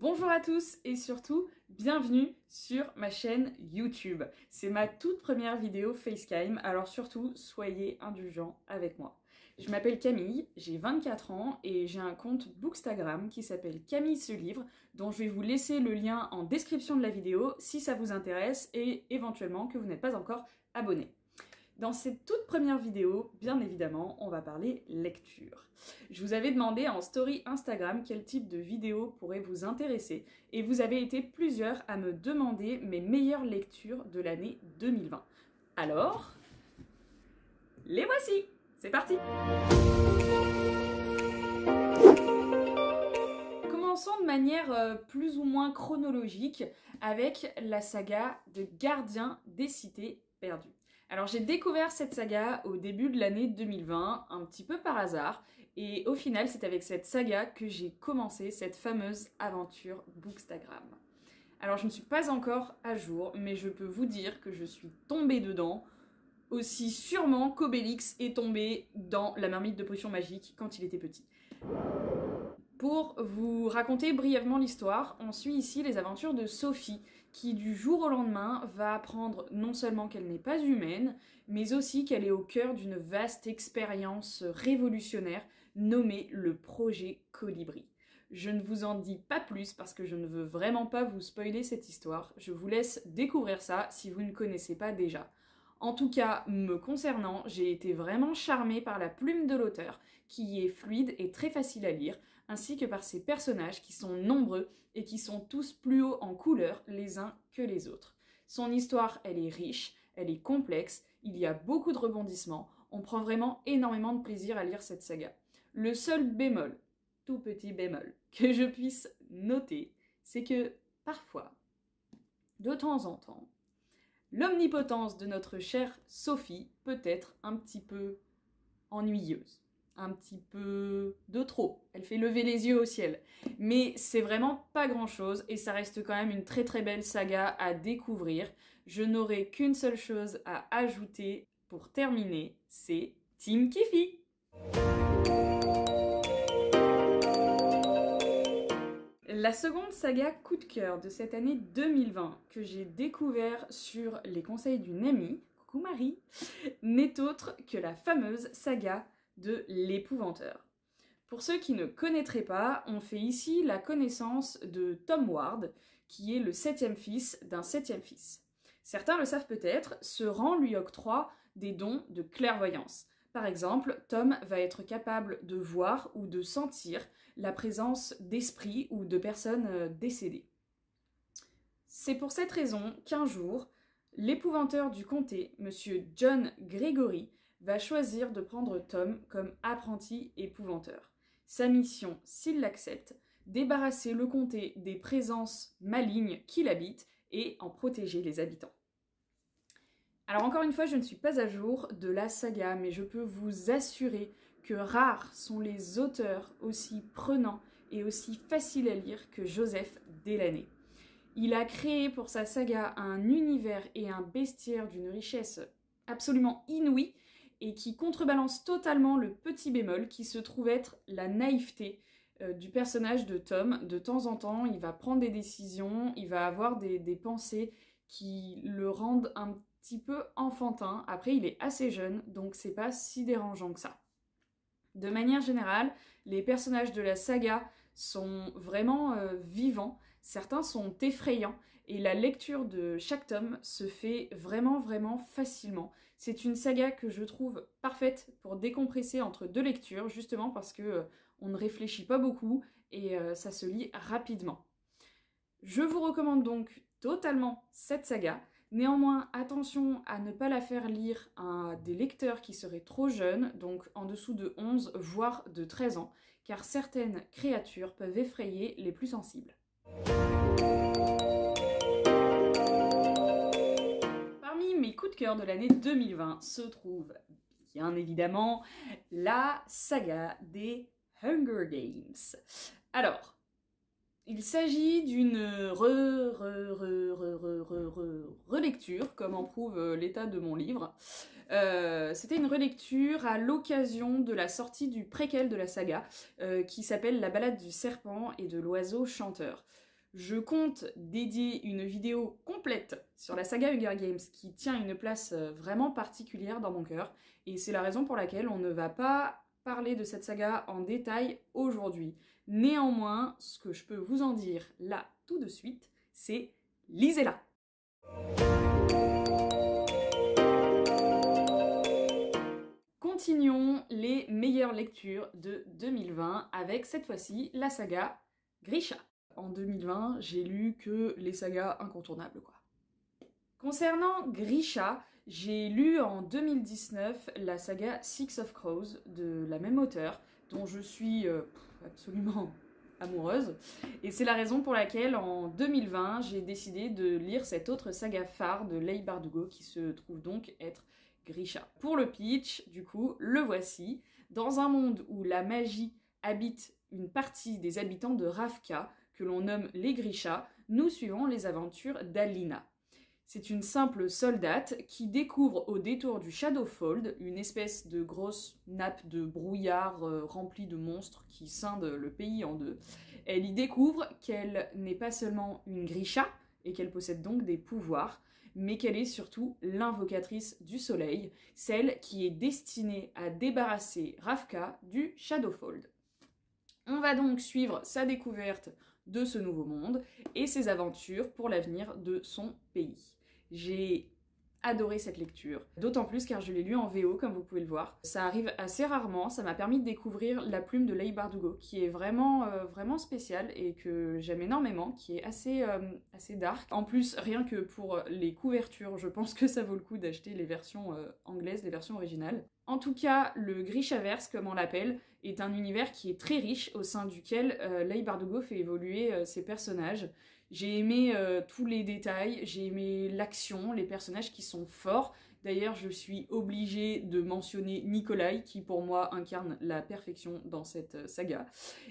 Bonjour à tous et surtout, bienvenue sur ma chaîne YouTube. C'est ma toute première vidéo Facecam, alors surtout, soyez indulgents avec moi. Je m'appelle Camille, j'ai 24 ans et j'ai un compte Bookstagram qui s'appelle Camille se livre, dont je vais vous laisser le lien en description de la vidéo si ça vous intéresse et éventuellement que vous n'êtes pas encore abonné. Dans cette toute première vidéo, bien évidemment, on va parler lecture. Je vous avais demandé en story Instagram quel type de vidéo pourrait vous intéresser et vous avez été plusieurs à me demander mes meilleures lectures de l'année 2020. Alors, les voici! C'est parti! Commençons de manière plus ou moins chronologique avec la saga de Gardiens des Cités Perdues. Alors j'ai découvert cette saga au début de l'année 2020, un petit peu par hasard, et au final c'est avec cette saga que j'ai commencé cette fameuse aventure Bookstagram. Alors je ne suis pas encore à jour, mais je peux vous dire que je suis tombée dedans, aussi sûrement qu'Obélix est tombé dans la marmite de potions magiques quand il était petit. Pour vous raconter brièvement l'histoire, on suit ici les aventures de Sophie, qui du jour au lendemain va apprendre non seulement qu'elle n'est pas humaine, mais aussi qu'elle est au cœur d'une vaste expérience révolutionnaire nommée le projet Colibri. Je ne vous en dis pas plus parce que je ne veux vraiment pas vous spoiler cette histoire, je vous laisse découvrir ça si vous ne connaissez pas déjà. En tout cas, me concernant, j'ai été vraiment charmée par la plume de l'auteur, qui est fluide et très facile à lire, ainsi que par ses personnages qui sont nombreux et qui sont tous plus hauts en couleur les uns que les autres. Son histoire, elle est riche, elle est complexe, il y a beaucoup de rebondissements, on prend vraiment énormément de plaisir à lire cette saga. Le seul bémol, tout petit bémol, que je puisse noter, c'est que parfois, de temps en temps, l'omnipotence de notre chère Sophie peut être un petit peu ennuyeuse. Un petit peu de trop. Elle fait lever les yeux au ciel. Mais c'est vraiment pas grand chose et ça reste quand même une très très belle saga à découvrir. Je n'aurai qu'une seule chose à ajouter pour terminer, c'est Team Kifi. La seconde saga coup de cœur de cette année 2020 que j'ai découvert sur les conseils d'une amie, coucou Marie, n'est autre que la fameuse saga de l'épouvanteur. Pour ceux qui ne connaîtraient pas, on fait ici la connaissance de Tom Ward, qui est le 7e fils d'un 7e fils. Certains le savent peut-être, ce rang lui octroie des dons de clairvoyance. Par exemple, Tom va être capable de voir ou de sentir la présence d'esprits ou de personnes décédées. C'est pour cette raison qu'un jour, l'épouvanteur du comté, Monsieur John Gregory, va choisir de prendre Tom comme apprenti épouvanteur. Sa mission, s'il l'accepte, débarrasser le comté des présences malignes qui l'habitent et en protéger les habitants. Alors encore une fois, je ne suis pas à jour de la saga, mais je peux vous assurer que rares sont les auteurs aussi prenants et aussi faciles à lire que Joseph Delaney. Il a créé pour sa saga un univers et un bestiaire d'une richesse absolument inouïe et qui contrebalance totalement le petit bémol qui se trouve être la naïveté du personnage de Tom. De temps en temps, il va prendre des décisions, il va avoir des pensées qui le rendent un petit peu enfantin. Après, il est assez jeune, donc c'est pas si dérangeant que ça. De manière générale, les personnages de la saga sont vraiment vivants, certains sont effrayants et la lecture de chaque tome se fait vraiment facilement. C'est une saga que je trouve parfaite pour décompresser entre deux lectures, justement parce que on ne réfléchit pas beaucoup et ça se lit rapidement. Je vous recommande donc totalement cette saga. Néanmoins, attention à ne pas la faire lire à des lecteurs qui seraient trop jeunes, donc en dessous de 11 voire de 13 ans, car certaines créatures peuvent effrayer les plus sensibles. Parmi mes coups de cœur de l'année 2020 se trouve bien évidemment la saga des Hunger Games. Alors, il s'agit d'une relecture, comme en prouve l'état de mon livre. C'était une relecture à l'occasion de la sortie du préquel de la saga, qui s'appelle La balade du serpent et de l'oiseau chanteur. Je compte dédier une vidéo complète sur la saga Hunger Games qui tient une place vraiment particulière dans mon cœur et c'est la raison pour laquelle on ne va pas parler de cette saga en détail aujourd'hui. Néanmoins, ce que je peux vous en dire là tout de suite, c'est lisez-la! Continuons les meilleures lectures de 2020 avec cette fois-ci la saga Grisha. En 2020, j'ai lu que les sagas incontournables, quoi. Concernant Grisha, j'ai lu en 2019 la saga Six of Crows de la même auteure, dont je suis absolument amoureuse. Et c'est la raison pour laquelle en 2020, j'ai décidé de lire cette autre saga phare de Leigh Bardugo qui se trouve donc être Grisha. Pour le pitch, du coup, le voici. Dans un monde où la magie habite une partie des habitants de Ravka, que l'on nomme les Grisha, nous suivons les aventures d'Alina. C'est une simple soldate qui découvre au détour du Shadowfold, une espèce de grosse nappe de brouillard remplie de monstres qui scindent le pays en deux. Elle y découvre qu'elle n'est pas seulement une Grisha, et qu'elle possède donc des pouvoirs, mais qu'elle est surtout l'invocatrice du soleil, celle qui est destinée à débarrasser Ravka du Shadowfold. On va donc suivre sa découverte de ce nouveau monde et ses aventures pour l'avenir de son pays. J'ai adoré cette lecture, d'autant plus car je l'ai lu en VO comme vous pouvez le voir. Ça arrive assez rarement, ça m'a permis de découvrir la plume de Leigh Bardugo qui est vraiment spéciale et que j'aime énormément, qui est assez dark. En plus, rien que pour les couvertures, je pense que ça vaut le coup d'acheter les versions anglaises, les versions originales. En tout cas, le Grishaverse, comme on l'appelle, est un univers qui est très riche au sein duquel Leigh Bardugo fait évoluer ses personnages. J'ai aimé tous les détails, j'ai aimé l'action, les personnages qui sont forts. D'ailleurs, je suis obligée de mentionner Nikolai, qui pour moi incarne la perfection dans cette saga.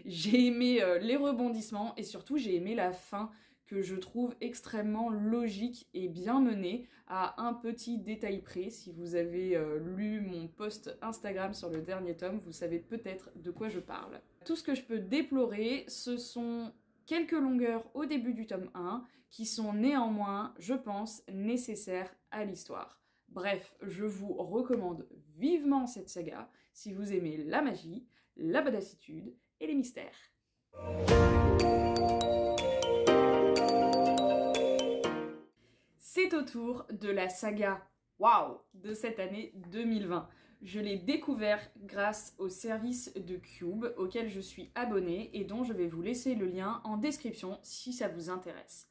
J'ai aimé les rebondissements et surtout j'ai aimé la fin que je trouve extrêmement logique et bien menée, à un petit détail près. Si vous avez lu mon post Instagram sur le dernier tome, vous savez peut-être de quoi je parle. Tout ce que je peux déplorer, ce sont quelques longueurs au début du tome 1, qui sont néanmoins, je pense, nécessaires à l'histoire. Bref, je vous recommande vivement cette saga si vous aimez la magie, la badassitude et les mystères. C'est au tour de la saga Waouh de cette année 2020. Je l'ai découvert grâce au service de Cube auquel je suis abonnée et dont je vais vous laisser le lien en description si ça vous intéresse.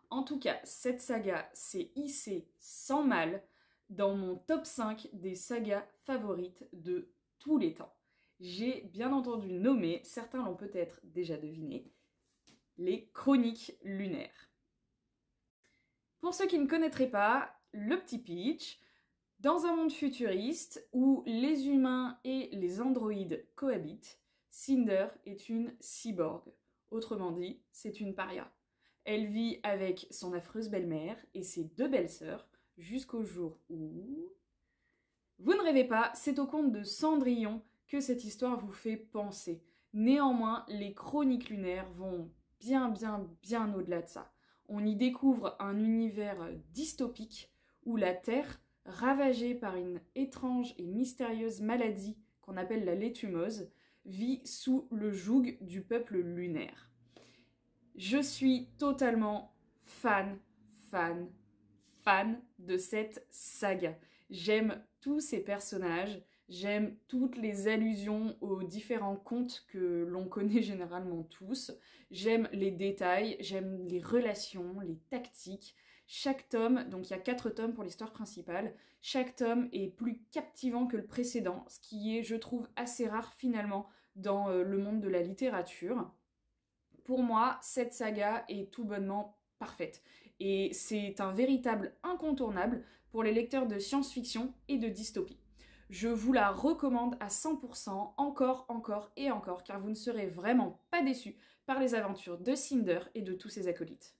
En tout cas, cette saga s'est hissée sans mal dans mon top 5 des sagas favorites de tous les temps. J'ai bien entendu nommé, certains l'ont peut-être déjà deviné, les Chroniques lunaires. Pour ceux qui ne connaîtraient pas, le petit pitch, dans un monde futuriste où les humains et les androïdes cohabitent, Cinder est une cyborg. Autrement dit, c'est une paria. Elle vit avec son affreuse belle-mère et ses deux belles-sœurs jusqu'au jour où... Vous ne rêvez pas, c'est au conte de Cendrillon que cette histoire vous fait penser. Néanmoins, les Chroniques lunaires vont bien au-delà de ça. On y découvre un univers dystopique où la Terre, ravagée par une étrange et mystérieuse maladie qu'on appelle la létumose, vit sous le joug du peuple lunaire. Je suis totalement fan de cette saga. J'aime tous ces personnages, j'aime toutes les allusions aux différents contes que l'on connaît généralement tous, j'aime les détails, j'aime les relations, les tactiques. Chaque tome, donc il y a 4 tomes pour l'histoire principale, chaque tome est plus captivant que le précédent, ce qui est, je trouve, assez rare finalement dans le monde de la littérature. Pour moi, cette saga est tout bonnement parfaite. Et c'est un véritable incontournable pour les lecteurs de science-fiction et de dystopie. Je vous la recommande à 100%, encore et encore, car vous ne serez vraiment pas déçus par les aventures de Cinder et de tous ses acolytes.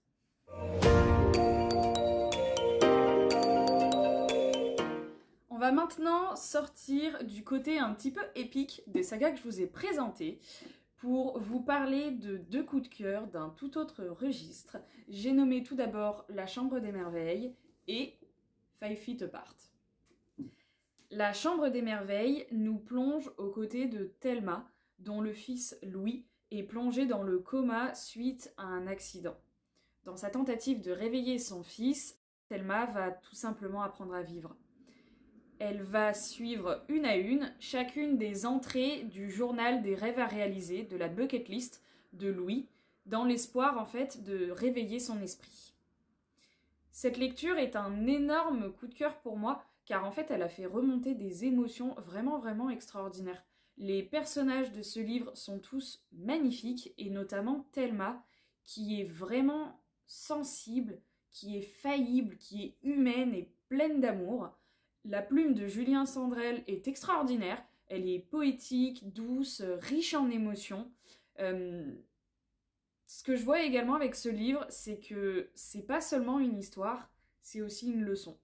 On va maintenant sortir du côté un petit peu épique des sagas que je vous ai présentées pour vous parler de 2 coups de cœur d'un tout autre registre. J'ai nommé tout d'abord La Chambre des Merveilles et 5 Feet Apart. La Chambre des Merveilles nous plonge aux côtés de Thelma, dont le fils Louis est plongé dans le coma suite à un accident. Dans sa tentative de réveiller son fils, Thelma va tout simplement apprendre à vivre. Elle va suivre une à une chacune des entrées du journal des rêves à réaliser, de la bucket list de Louis, dans l'espoir en fait de réveiller son esprit. Cette lecture est un énorme coup de cœur pour moi, car en fait elle a fait remonter des émotions vraiment extraordinaires. Les personnages de ce livre sont tous magnifiques, et notamment Thelma, qui est vraiment sensible, qui est faillible, qui est humaine et pleine d'amour. La plume de Julien Sandrel est extraordinaire, elle est poétique, douce, riche en émotions. Ce que je vois également avec ce livre, c'est que c'est pas seulement une histoire, c'est aussi une leçon.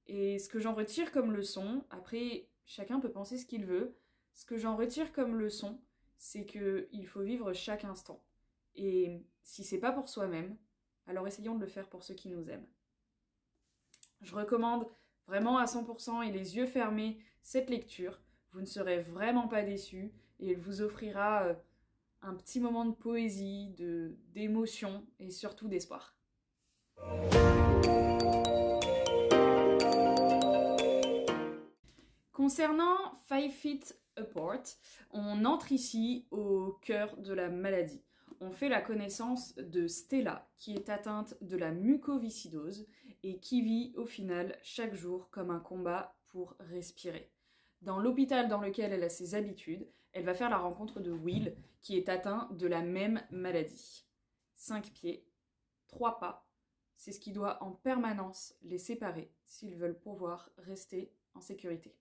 Et ce que j'en retire comme leçon, après chacun peut penser ce qu'il veut, ce que j'en retire comme leçon, c'est qu'il faut vivre chaque instant. Et si c'est pas pour soi-même, alors essayons de le faire pour ceux qui nous aiment. Je recommande vraiment à 100% et les yeux fermés cette lecture. Vous ne serez vraiment pas déçus et elle vous offrira un petit moment de poésie, d'émotion et surtout d'espoir. Concernant 5 Feet Apart, on entre ici au cœur de la maladie. On fait la connaissance de Stella, qui est atteinte de la mucoviscidose et qui vit au final chaque jour comme un combat pour respirer. Dans l'hôpital dans lequel elle a ses habitudes, elle va faire la rencontre de Will, qui est atteint de la même maladie. 5 pieds, 3 pas, c'est ce qui doit en permanence les séparer s'ils veulent pouvoir rester en sécurité.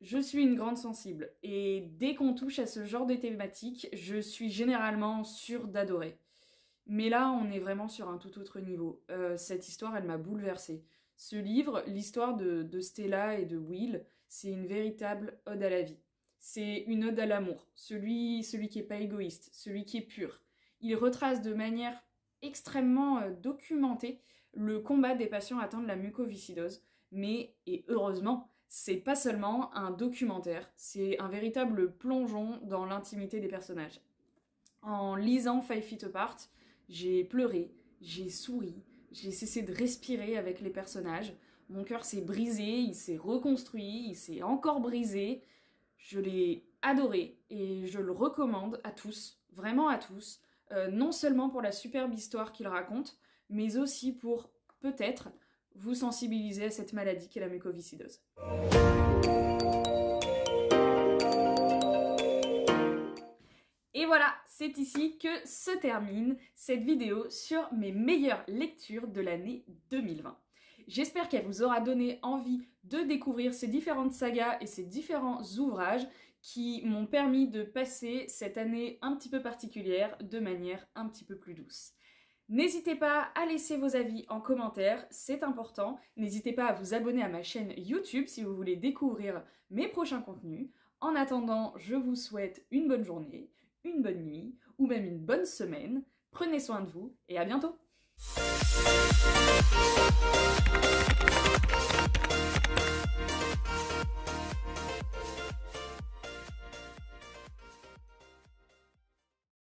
Je suis une grande sensible et dès qu'on touche à ce genre de thématique, je suis généralement sûre d'adorer. Mais là, on est vraiment sur un tout autre niveau. Cette histoire, elle m'a bouleversée. Ce livre, l'histoire de Stella et de Will, c'est une véritable ode à la vie. C'est une ode à l'amour, celui qui n'est pas égoïste, celui qui est pur. Il retrace de manière extrêmement documentée le combat des patients atteints de la mucoviscidose. Mais, et heureusement, c'est pas seulement un documentaire, c'est un véritable plongeon dans l'intimité des personnages. En lisant 5 Feet Apart, j'ai pleuré, j'ai souri, j'ai cessé de respirer avec les personnages. Mon cœur s'est brisé, il s'est reconstruit, il s'est encore brisé. Je l'ai adoré et je le recommande à tous, vraiment à tous. Non seulement pour la superbe histoire qu'il raconte, mais aussi pour, peut-être, vous sensibiliser à cette maladie qu'est la mucoviscidose. Et voilà, c'est ici que se termine cette vidéo sur mes meilleures lectures de l'année 2020. J'espère qu'elle vous aura donné envie de découvrir ces différentes sagas et ces différents ouvrages qui m'ont permis de passer cette année un petit peu particulière de manière un petit peu plus douce. N'hésitez pas à laisser vos avis en commentaire, c'est important. N'hésitez pas à vous abonner à ma chaîne YouTube si vous voulez découvrir mes prochains contenus. En attendant, je vous souhaite une bonne journée, une bonne nuit ou même une bonne semaine. Prenez soin de vous et à bientôt!